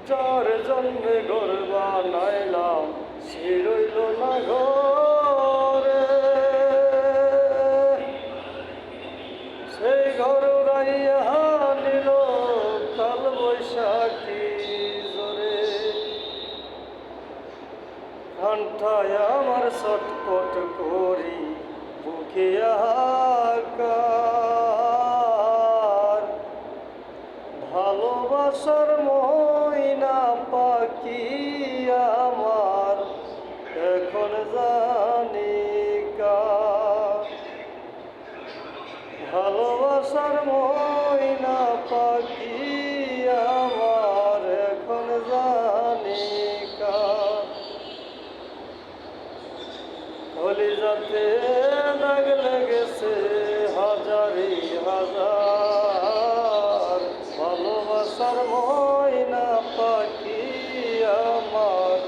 যার জন্মে ঘর বানাইলাম সে রইল না ঘরে, সেই ঘর উড়াইয়া নিল কাল বৈশাখী জোরে। ঘন্টায় আমার ছটপট করি বুকে আকার, ভালোবাসার ময়না পাখি আমার এখন জানি কার। ভালোবাসার ময়না পাখি আমার এখন জানি কার। কলিজাতে দাগ লেগেছে হাজারি হাজার, ভালোবাসার ময়না পাখি আমার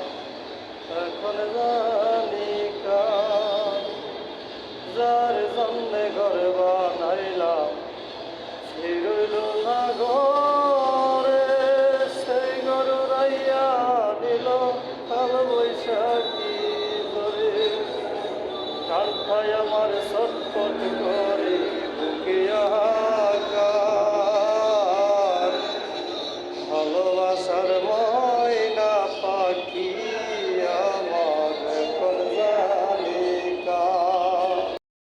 এখন জানি কার। যার জন্যে ঘর বানাইলাম সে রইল না ঘরে, সেই ঘর উড়াইয়া দিল কাল বৈশাখী জোরে। কান্থায় আমার ছটপট করে বুকে আকার, ভালোবাসার